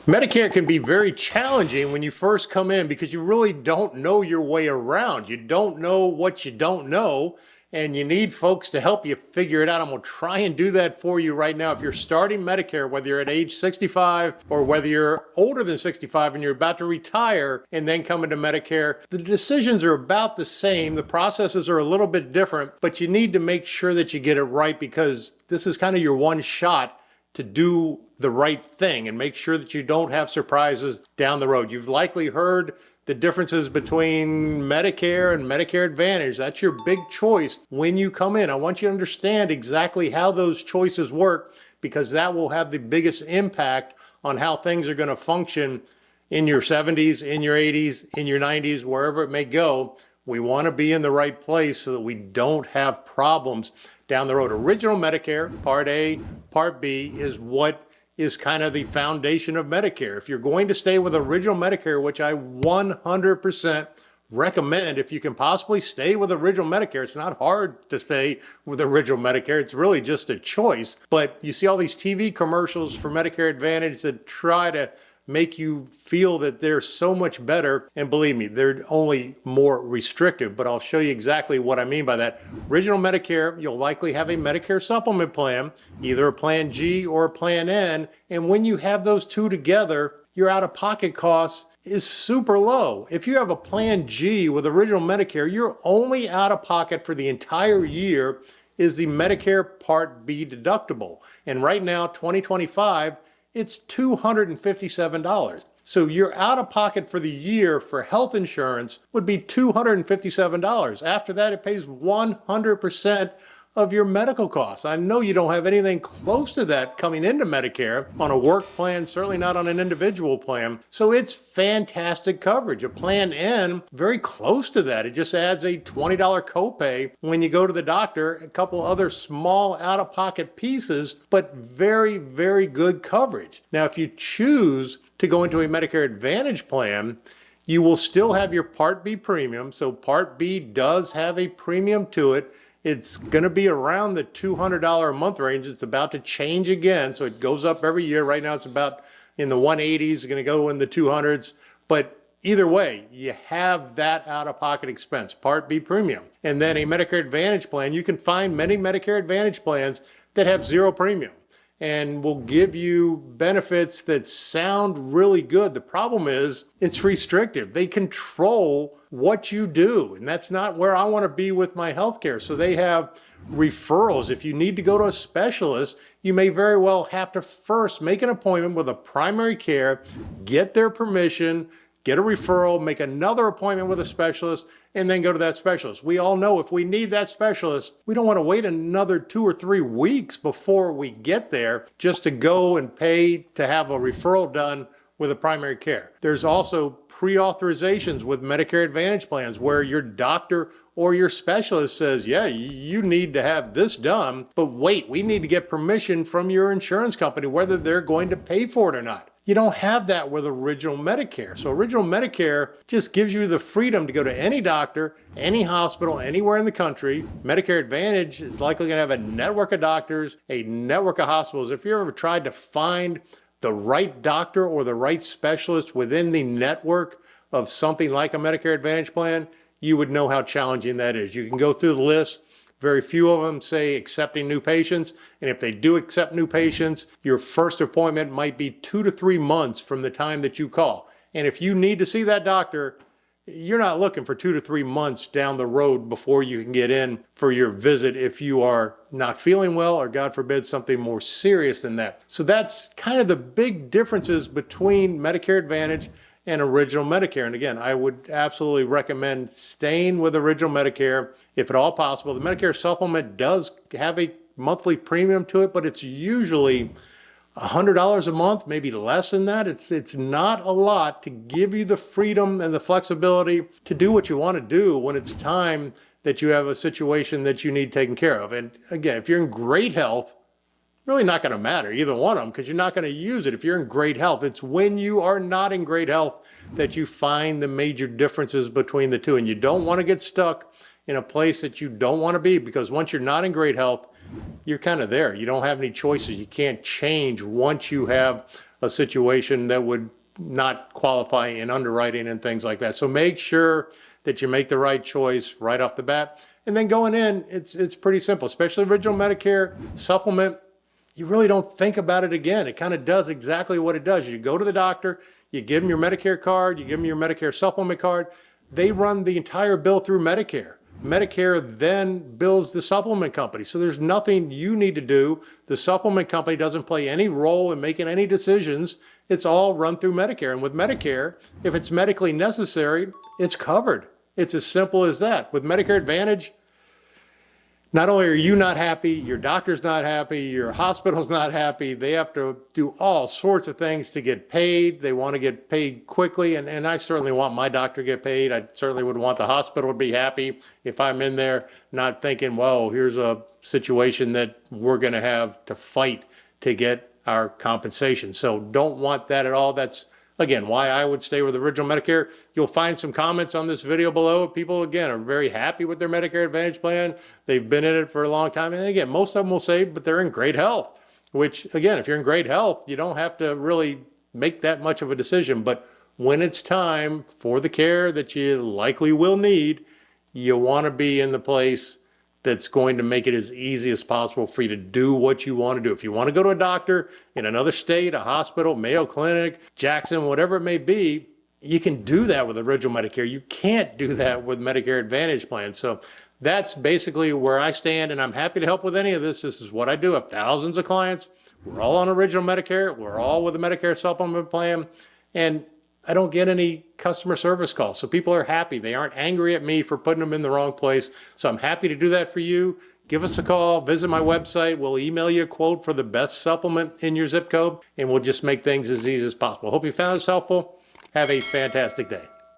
Medicare can be very challenging when you first come in because you really don't know your way around. You don't know what you don't know, and you need folks to help you figure it out. I'm going to try and do that for you right now. If you're starting Medicare, whether you're at age 65 or whether you're older than 65 and you're about to retire and then come into Medicare, the decisions are about the same. The processes are a little bit different, but you need to make sure that you get it right because this is kind of your one shot to do the right thing and make sure that you don't have surprises down the road. You've likely heard the differences between Medicare and Medicare Advantage. That's your big choice when you come in. I want you to understand exactly how those choices work because that will have the biggest impact on how things are going to function in your 70s, in your 80s, in your 90s, wherever it may go. We want to be in the right place so that we don't have problems down the road. Original Medicare, Part A, Part B is what is kind of the foundation of Medicare. If you're going to stay with original Medicare, which I 100% recommend, if you can possibly stay with original Medicare, it's not hard to stay with original Medicare. It's really just a choice. But you see all these TV commercials for Medicare Advantage that try to make you feel that they're so much better. And believe me, they're only more restrictive, but I'll show you exactly what I mean by that. Original Medicare, you'll likely have a Medicare supplement plan, either a Plan G or a Plan N. And when you have those two together, your out-of-pocket costs is super low. If you have a Plan G with original Medicare, your only out-of-pocket for the entire year is the Medicare Part B deductible. And right now, 2025, it's $257. So your out-of-pocket for the year for health insurance would be $257. After that, it pays 100% of your medical costs. I know you don't have anything close to that coming into Medicare on a work plan, certainly not on an individual plan. So it's fantastic coverage. A Plan N, very close to that. It just adds a $20 copay when you go to the doctor, a couple other small out-of-pocket pieces, but very, very good coverage. Now, if you choose to go into a Medicare Advantage plan, you will still have your Part B premium. So Part B does have a premium to it. It's going to be around the $200 a month range. It's about to change again. So it goes up every year. Right now it's about in the 180s. It's going to go in the 200s. But either way, you have that out-of-pocket expense, Part B premium. And then a Medicare Advantage plan, you can find many Medicare Advantage plans that have zero premium and will give you benefits that sound really good. The problem is it's restrictive. They control what you do, and that's not where I want to be with my healthcare. So they have referrals. If you need to go to a specialist, you may very well have to first make an appointment with a primary care, get their permission, get a referral, make another appointment with a specialist, and then go to that specialist. We all know if we need that specialist, we don't want to wait another 2 or 3 weeks before we get there just to go and pay to have a referral done with a primary care. There's also pre-authorizations with Medicare Advantage plans where your doctor or your specialist says, yeah, you need to have this done, but wait, we need to get permission from your insurance company whether they're going to pay for it or not. You don't have that with original Medicare. So original Medicare just gives you the freedom to go to any doctor, any hospital, anywhere in the country. Medicare Advantage is likely going to have a network of doctors, a network of hospitals. If you ever tried to find the right doctor or the right specialist within the network of something like a Medicare Advantage plan, you would know how challenging that is. You can go through the list. Very few of them say accepting new patients. And if they do accept new patients, your first appointment might be 2 to 3 months from the time that you call. And if you need to see that doctor, you're not looking for 2 to 3 months down the road before you can get in for your visit if you are not feeling well or, God forbid, something more serious than that. So that's kind of the big differences between Medicare Advantage and original Medicare. And again, I would absolutely recommend staying with original Medicare if at all possible. The Medicare supplement does have a monthly premium to it, but it's usually $100 a month, maybe less than that. It's not a lot to give you the freedom and the flexibility to do what you want to do when it's time that you have a situation that you need taken care of. And again, if you're in great health, really not going to matter, either one of them, because you're not going to use it if you're in great health. It's when you are not in great health that you find the major differences between the two. And you don't want to get stuck in a place that you don't want to be, because once you're not in great health, you're kind of there. You don't have any choices. You can't change once you have a a situation that would not qualify in underwriting and things like that. So make sure that you make the right choice right off the bat. And then going in, it's pretty simple, especially original Medicare supplement. You really don't think about it again. It kind of does exactly what it does. You go to the doctor, you give them your Medicare card, you give them your Medicare supplement card. They run the entire bill through Medicare. Medicare then bills the supplement company. So there's nothing you need to do. The supplement company doesn't play any role in making any decisions. It's all run through Medicare. And with Medicare, if it's medically necessary, it's covered. It's as simple as that. With Medicare Advantage, not only are you not happy, your doctor's not happy, your hospital's not happy, they have to do all sorts of things to get paid. They want to get paid quickly, and I certainly want my doctor to get paid. I certainly would want the hospital to be happy if I'm in there not thinking, whoa, here's a situation that we're going to have to fight to get our compensation. So don't want that at all. That's, again, why I would stay with original Medicare. You'll find some comments on this video below. People, again, are very happy with their Medicare Advantage plan. They've been in it for a long time. And again, most of them will say, but they're in great health, which, again, if you're in great health, you don't have to really make that much of a decision. But when it's time for the care that you likely will need, you want to be in the place that's going to make it as easy as possible for you to do what you want to do. If you want to go to a doctor in another state, a hospital, Mayo Clinic, Jackson, whatever it may be, you can do that with original Medicare. You can't do that with Medicare Advantage plans. So that's basically where I stand, and I'm happy to help with any of this. This is what I do. I have thousands of clients. We're all on original Medicare. We're all with a Medicare supplement plan. And I don't get any customer service calls. So people are happy. They aren't angry at me for putting them in the wrong place. So I'm happy to do that for you. Give us a call, visit my website. We'll email you a quote for the best supplement in your zip code, and we'll just make things as easy as possible. Hope you found this helpful. Have a fantastic day.